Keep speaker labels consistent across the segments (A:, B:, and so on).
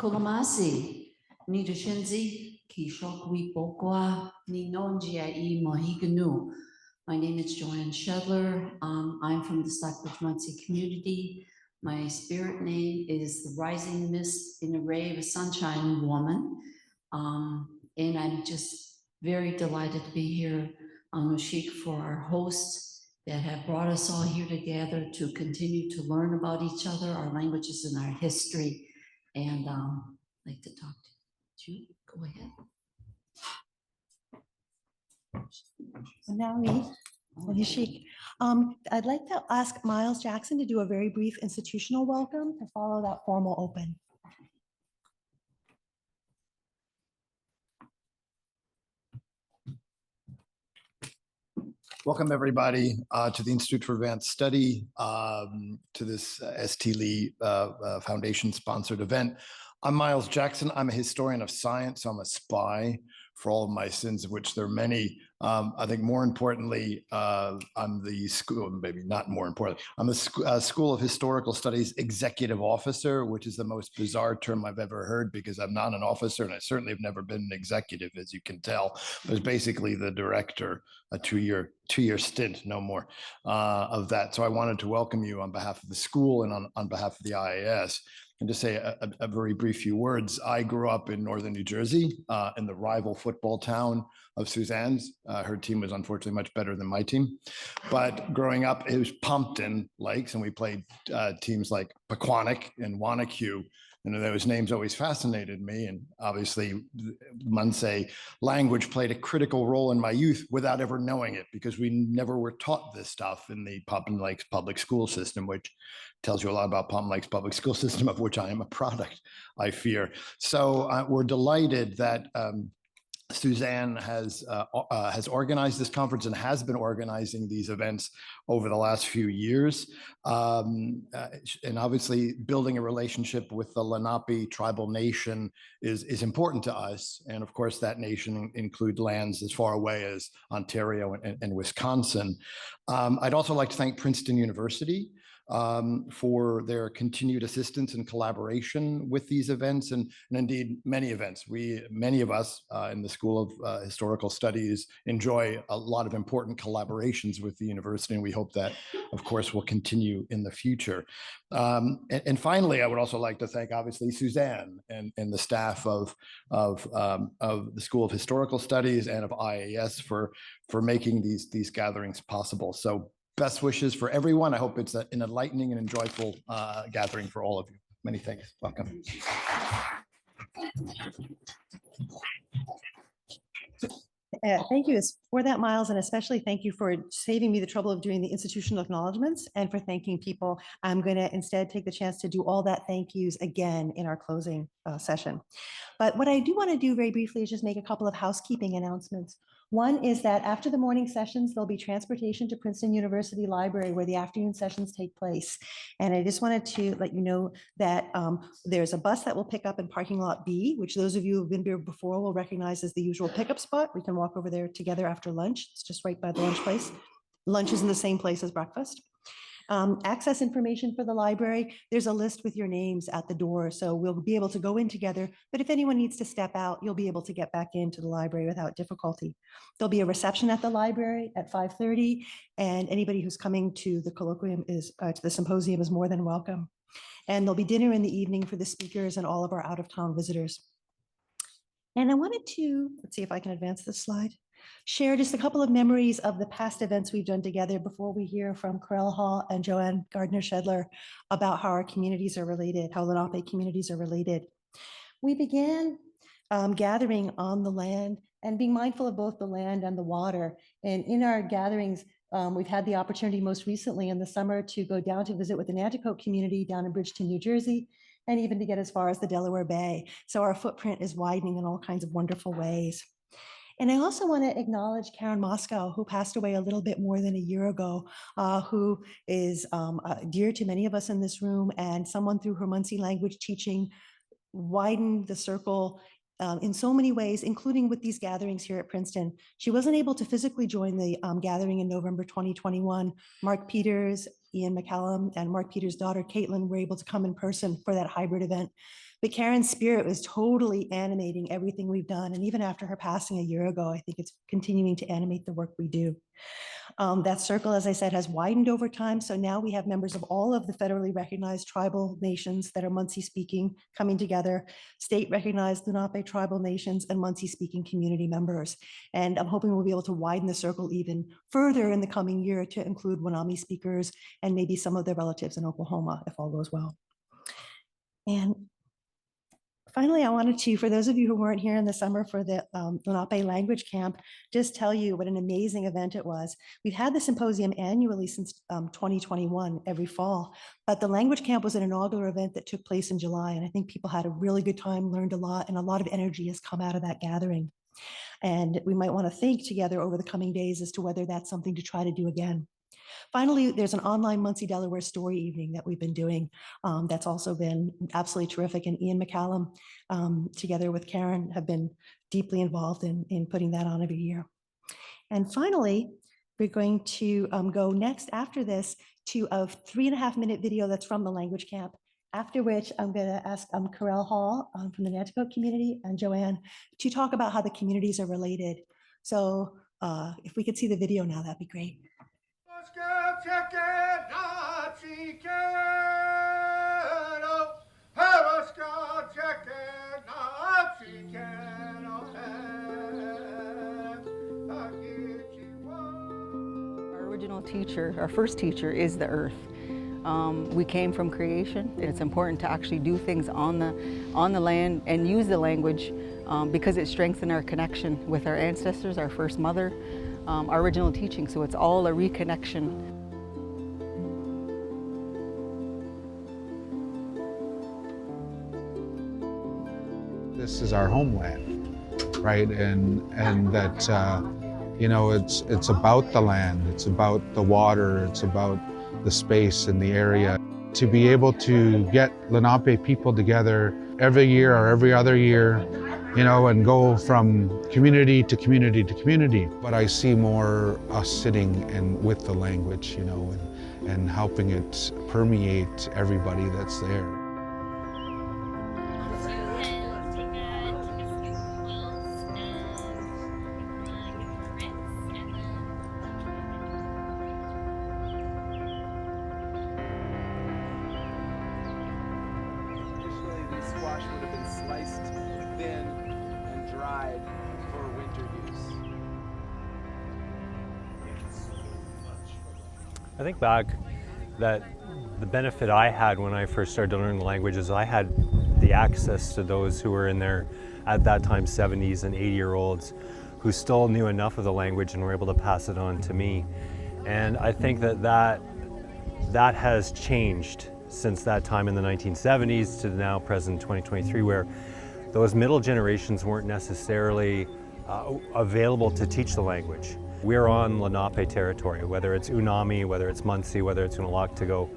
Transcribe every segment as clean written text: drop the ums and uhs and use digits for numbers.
A: Kulamasi, Nita Shinzi, Kishokwi Bokwa, Ninonjia I Mohiganu. My name is Joanne Shedler. I'm from the Stockbridge Munsee community. My spirit name is the Rising Mist in a Ray of a Sunshine Woman. And I'm just very delighted to be here on Ushik for our hosts that have brought us all here together to continue to learn about each other, our languages and our history. And I'd like to talk to you. Go ahead.
B: I'd like to ask Miles Jackson to do a very brief institutional welcome to follow that formal open.
C: Welcome, everybody, to the Institute for Advanced Study, to this ST Lee Foundation-sponsored event. I'm Miles Jackson. I'm a historian of science. So I'm a spy for all of my sins, of which there are many. I think more importantly, I'm the school, maybe not more importantly, I'm the School of Historical Studies executive officer, which is the most bizarre term I've ever heard because I'm not an officer and I certainly have never been an executive, as you can tell. I was basically the director, a two-year stint, no more, of that. So I wanted to welcome you on behalf of the school and on behalf of the IAS. And to say a very brief few words, I grew up in northern New Jersey in the rival football town of Suzanne's. Her team was unfortunately much better than my team. But growing up, it was Pompton Lakes, and we played teams like Pequannock and Wanacue. And those names always fascinated me. And obviously, Munsee language played a critical role in my youth without ever knowing it, because we never were taught this stuff in the Pompton Lakes public school system, which tells you a lot about Pompton Lakes public school system, of which I am a product, I fear. So we're delighted that Suzanne has organized this conference and has been organizing these events over the last few years. And obviously building a relationship with the Lunaapeew tribal nation is important to us. And of course, that nation includes lands as far away as Ontario and Wisconsin. I'd also like to thank Princeton University for their continued assistance and collaboration with these events, and indeed many events. Many of us in the School of Historical Studies enjoy a lot of important collaborations with the university, and we hope that, of course, will continue in the future. And finally, I would also like to thank, obviously, Suzanne and the staff of the School of Historical Studies and of IAS for making these gatherings possible. So best wishes for everyone. I hope it's an enlightening and enjoyable gathering for all of you. Many thanks. Welcome.
B: Thank you for that, Miles, and especially thank you for saving me the trouble of doing the institutional acknowledgements and for thanking people. I'm going to instead take the chance to do all that thank yous again in our closing session. But what I do want to do very briefly is just make a couple of housekeeping announcements. One is that after the morning sessions, there'll be transportation to Princeton University Library where the afternoon sessions take place. And I just wanted to let you know that there's a bus that will pick up in parking lot B, which those of you who've been here before will recognize as the usual pickup spot. We can walk over there together after lunch. It's just right by the lunch place. Lunch is in the same place as breakfast. Access information for the library, there's a list with your names at the door, so we'll be able to go in together, but if anyone needs to step out, you'll be able to get back into the library without difficulty. There'll be a reception at the library at 5:30, and anybody who's coming to the colloquium to the symposium is more than welcome. And there'll be dinner in the evening for the speakers and all of our out-of-town visitors. And I wanted to, let's see if I can advance this slide, share just a couple of memories of the past events we've done together before we hear from Corel Hall and Joanne Gardner-Shedler about how our communities are related, how Lenape communities are related. We began gathering on the land and being mindful of both the land and the water. And in our gatherings, we've had the opportunity most recently in the summer to go down to visit with the Nanticoke community down in Bridgeton, New Jersey, and even to get as far as the Delaware Bay. So our footprint is widening in all kinds of wonderful ways. And I also want to acknowledge Karen Moscow, who passed away a little bit more than a year ago, who is dear to many of us in this room, and someone through her Munsee language teaching widened the circle in so many ways, including with these gatherings here at Princeton. She wasn't able to physically join the gathering in November 2021. Mark Peters, Ian McCallum, and Mark Peters' daughter, Caitlin, were able to come in person for that hybrid event. But Karen's spirit was totally animating everything we've done. And even after her passing a year ago, I think it's continuing to animate the work we do. That circle, as I said, has widened over time. So now we have members of all of the federally recognized tribal nations that are Munsee speaking coming together, state recognized Lenape tribal nations and Munsee speaking community members. And I'm hoping we'll be able to widen the circle even further in the coming year to include Wenami speakers and maybe some of their relatives in Oklahoma, if all goes well. And finally, I wanted to, for those of you who weren't here in the summer for the Lunaapeew Language Camp, just tell you what an amazing event it was. We've had the symposium annually since 2021, every fall, but the Language Camp was an inaugural event that took place in July, and I think people had a really good time, learned a lot, and a lot of energy has come out of that gathering. And we might want to think together over the coming days as to whether that's something to try to do again. Finally, there's an online Munsee Delaware story evening that we've been doing that's also been absolutely terrific. And Ian McCallum, together with Karen, have been deeply involved in putting that on every year. And finally, we're going to go next after this to a 3.5-minute video that's from the language camp. After which I'm going to ask Karel Hall from the Nanticoke community and Joanne to talk about how the communities are related. So if we could see the video now, that'd be great.
D: Our original teacher, our first teacher, is the earth. We came from creation. It's important to actually do things on the land and use the language because it strengthens our connection with our ancestors, our first mother, our original teaching. So it's all a reconnection.
E: This is our homeland, right? And that you know, it's about the land, it's about the water, it's about the space and the area. To be able to get Lenape people together every year or every other year, you know, and go from community to community to community. But I see more us sitting and with the language, you know, and helping it permeate everybody that's there.
F: Squash would have been sliced thin and dried for winter use.
G: I think back that the benefit I had when I first started to learn the language is I had the access to those who were in their, at that time, 70s and 80-year-olds who still knew enough of the language and were able to pass it on to me. And I think that has changed since that time in the 1970s to now present 2023, where those middle generations weren't necessarily available to teach the language. We're on Lenape territory, whether it's Unami, whether it's Munsee, whether it's Unalaktago,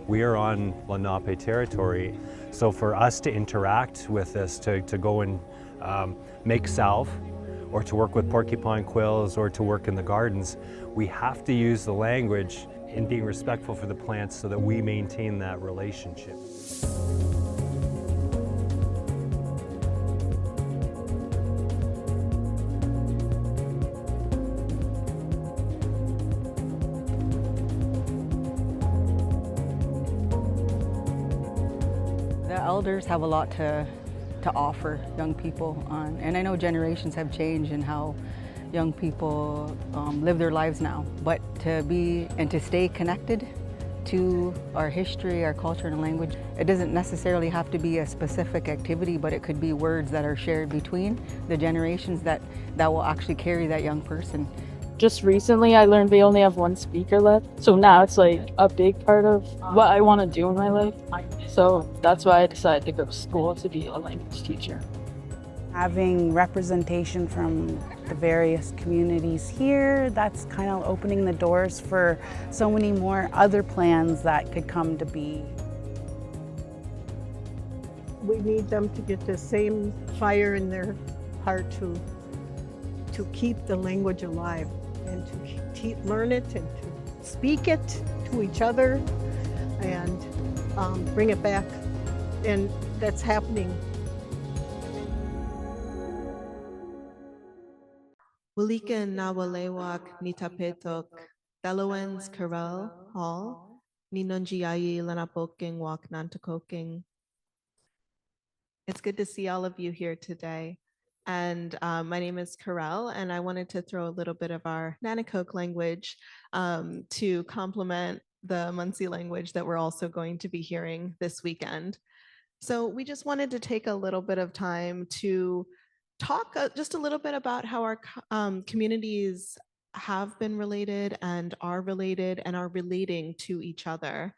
G: we are on Lenape territory. So for us to interact with this, to go and make salve, or to work with porcupine quills, or to work in the gardens, we have to use the language in being respectful for the plants so that we maintain that relationship.
D: The elders have a lot to offer young people, and I know generations have changed in how young people live their lives now, but to stay connected to our history, our culture and language. It doesn't necessarily have to be a specific activity, but it could be words that are shared between the generations that will actually carry that young person.
H: Just recently I learned they only have one speaker left, so now it's like a big part of what I want to do in my life. So that's why I decided to go to school to be a language teacher.
I: Having representation from the various communities here, that's kind of opening the doors for so many more other plans that could come to be.
J: We need them to get the same fire in their heart to keep the language alive and to learn it and to speak it to each other and bring it back and that's happening.
K: Wulikan nawalewak nitapetok, Delawens Karel Hall, Ninonjiayi Lanapoking Wak Nantakoking. It's good to see all of you here today. And my name is Karel, and I wanted to throw a little bit of our Nanticoke language to complement the Munsee language that we're also going to be hearing this weekend. So we just wanted to take a little bit of time to talk just a little bit about how our communities have been related and are relating to each other.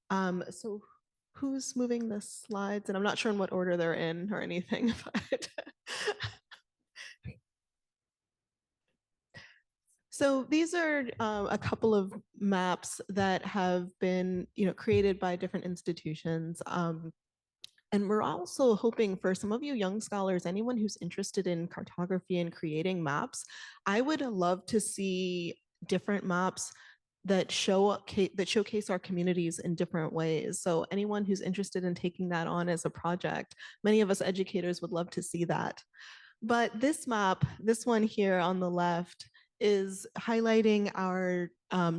K: So who's moving the slides? And I'm not sure in what order they're in or anything, but so these are a couple of maps that have been, created by different institutions. And we're also hoping for some of you young scholars, anyone who's interested in cartography and creating maps, I would love to see different maps that showcase our communities in different ways. So anyone who's interested in taking that on as a project, many of us educators would love to see that. But this map, this one here on the left, is highlighting our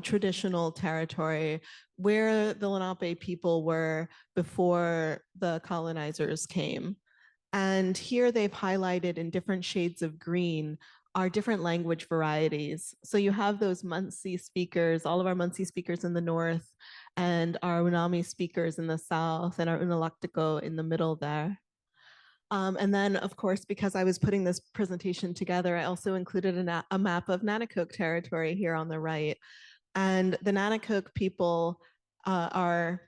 K: traditional territory where the Lenape people were before the colonizers came. And here they've highlighted in different shades of green our different language varieties. So you have those Munsee speakers, all of our Munsee speakers in the north, and our Unami speakers in the south, and our Unalaktico in the middle there. And then, of course, because I was putting this presentation together, I also included a map of Nanticoke territory here on the right. And the Nanticoke people are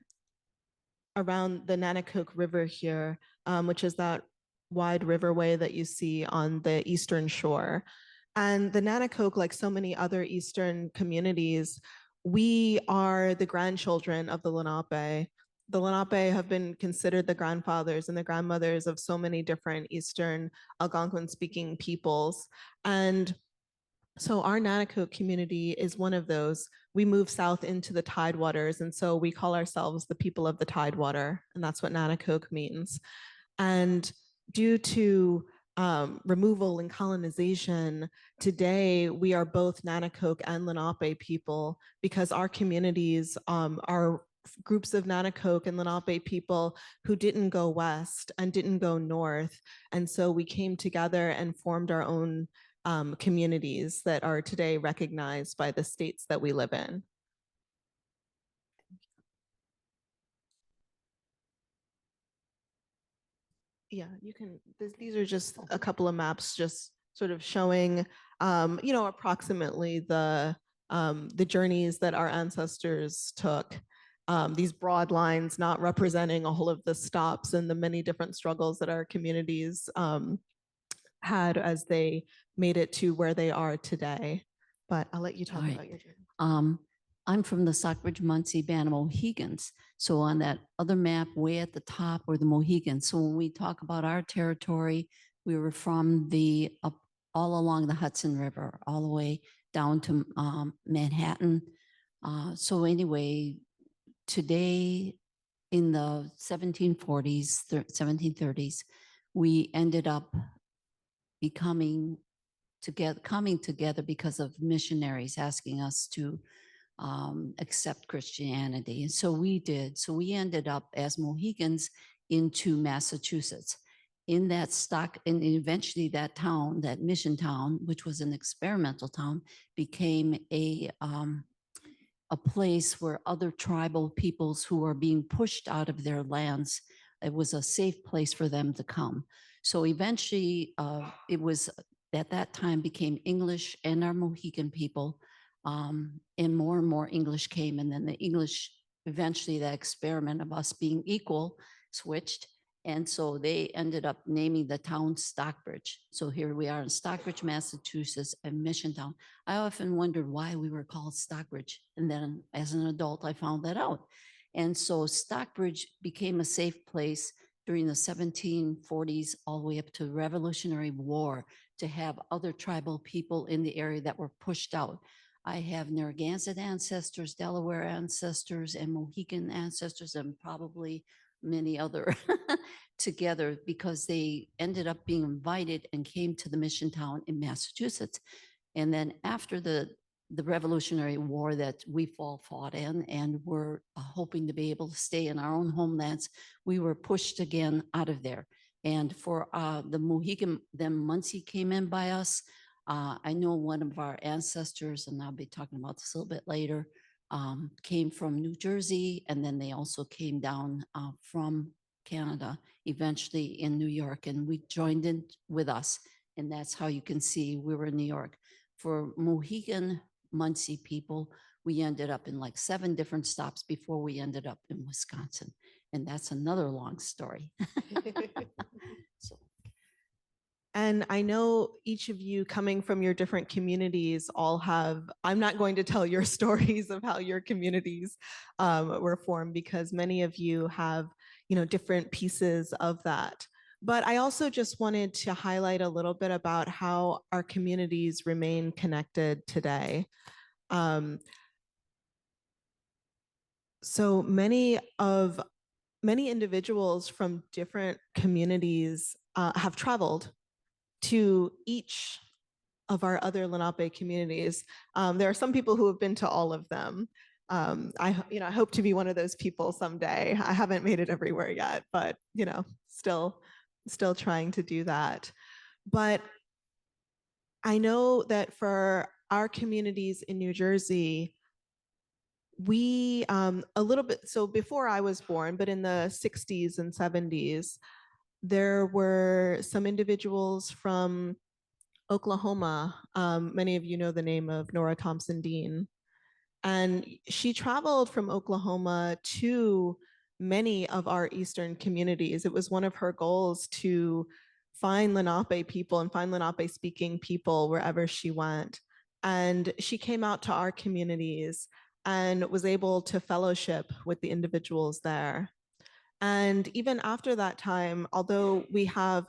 K: around the Nanticoke River here, which is that wide riverway that you see on the eastern shore. And the Nanticoke, like so many other eastern communities, we are the grandchildren of the Lenape. The Lenape have been considered the grandfathers and the grandmothers of so many different Eastern Algonquin-speaking peoples. And so our Nanticoke community is one of those. We move south into the Tidewaters, and so we call ourselves the people of the Tidewater, and that's what Nanticoke means. And due to removal and colonization, today we are both Nanticoke and Lenape people because our communities are groups of Nanticoke and Lenape people who didn't go west and didn't go north. And so we came together and formed our own communities that are today recognized by the states that we live in. Yeah, you can, these are just a couple of maps just sort of showing, approximately the journeys that our ancestors took. These broad lines not representing all of the stops and the many different struggles that our communities had as they made it to where they are today. But I'll let you talk about your journey.
A: I'm from the Stockbridge Munsee Band of Mohegans. So on that other map way at the top were the Mohegans. So when we talk about our territory, we were from the all along the Hudson River, all the way down to Manhattan. So anyway, today in the 1740s, 1730s, we ended up coming together because of missionaries asking us to accept Christianity. And so we did. So we ended up as Mohegans into Massachusetts. In that and eventually that town, that mission town, which was an experimental town, became a place where other tribal peoples who were being pushed out of their lands, it was a safe place for them to come. So eventually it was at that time became English and our Mohegan people, and more English came, and then the English, eventually that experiment of us being equal switched, and so they ended up naming the town Stockbridge. So here we are in Stockbridge, Massachusetts, a mission town. I often wondered why we were called Stockbridge, and then as an adult I found that out. And so Stockbridge became a safe place during the 1740s all the way up to the Revolutionary War to have other tribal people in the area that were pushed out. I have Narragansett ancestors, Delaware ancestors, and Mohegan ancestors, and probably many other together because they ended up being invited and came to the mission town in Massachusetts. And then after the Revolutionary War that we all fought in and were hoping to be able to stay in our own homelands, we were pushed again out of there. And for the Mohegan, then Munsee came in by us. I know one of our ancestors, and I'll be talking about this a little bit later, came from New Jersey, and then they also came down from Canada, eventually in New York, and we joined in with us. And that's how you can see we were in New York. For Mohegan Munsee people, we ended up in like 7 different stops before we ended up in Wisconsin. And that's another long story. So.
K: And I know each of you coming from your different communities all have, I'm not going to tell your stories of how your communities were formed because many of you have, different pieces of that. But I also just wanted to highlight a little bit about how our communities remain connected today. So many individuals from different communities have traveled to each of our other Lenape communities. There are some people who have been to all of them. I hope to be one of those people someday. I haven't made it everywhere yet, but still trying to do that. But I know that for our communities in New Jersey, we a little bit, so before I was born, but in the 60s and 70s, there were some individuals from Oklahoma. Many of you know the name of Nora Thompson Dean. And she traveled from Oklahoma to many of our Eastern communities. It was one of her goals to find Lenape people and find Lenape speaking people wherever she went. And she came out to our communities and was able to fellowship with the individuals there. And even after that time, although we have,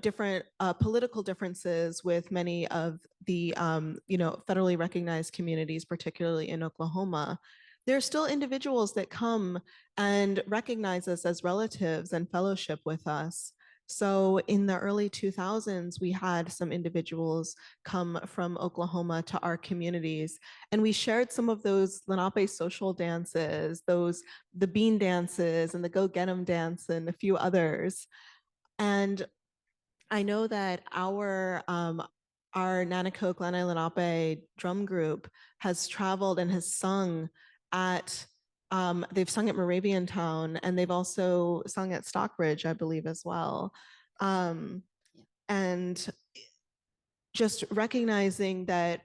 K: different political differences with many of the, federally recognized communities, particularly in Oklahoma, there are still individuals that come and recognize us as relatives and fellowship with us. So in the early 2000s, we had some individuals come from Oklahoma to our communities, and we shared some of those Lenape social dances, the bean dances and the go get 'em dance and a few others. And I know that our Nanticoke Lanai Lenape drum group has traveled and has sung at they've sung at Moravian Town, and they've also sung at Stockbridge, I believe, as well. And just recognizing that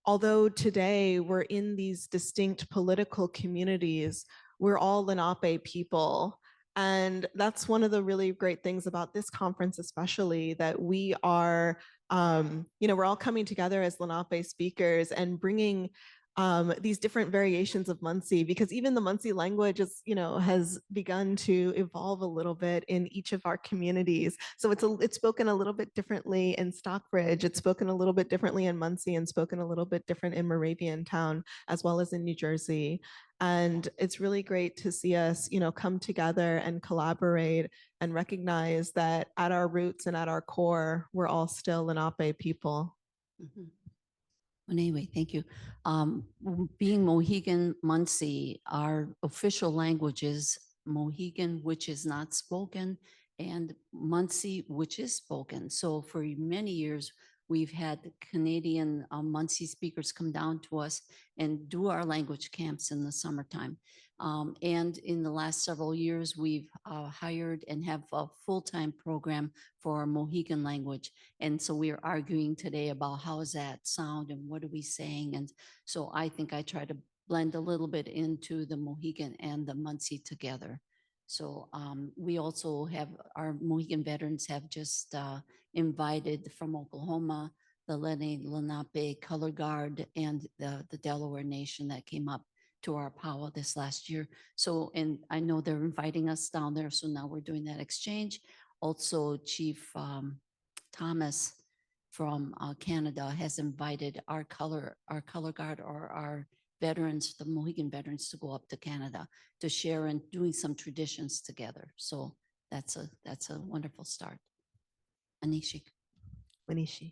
K: although today we're in these distinct political communities, we're all Lenape people. And that's one of the really great things about this conference, especially that we are, we're all coming together as Lenape speakers and bringing these different variations of Munsee, because even the Munsee language is, has begun to evolve a little bit in each of our communities. So it's spoken a little bit differently in Stockbridge, it's spoken a little bit differently in Munsee, and spoken a little bit different in Moravian Town, as well as in New Jersey. And it's really great to see us, come together and collaborate and recognize that at our roots and at our core, we're all still Lenape people.
A: Mm-hmm. Well, anyway, thank you. Being Mohegan Munsee, our official language is Mohegan, which is not spoken, and Munsee, which is spoken. So for many years, we've had Canadian Munsee speakers come down to us and do our language camps in the summertime. And in the last several years, we've hired and have a full-time program for Mohegan language. And so we are arguing today about how does that sound and what are we saying? And so I think I try to blend a little bit into the Mohegan and the Munsee together. So we also have our Mohegan veterans have just invited from Oklahoma, the Lenape Color Guard and the Delaware Nation that came up to our powwow this last year. So, and I know they're inviting us down there. So now we're doing that exchange. Also, Chief Thomas from Canada has invited our color guard or our veterans, the Mohegan veterans, to go up to Canada to share and doing some traditions together. So that's a wonderful start. Anishi.
K: Manishi.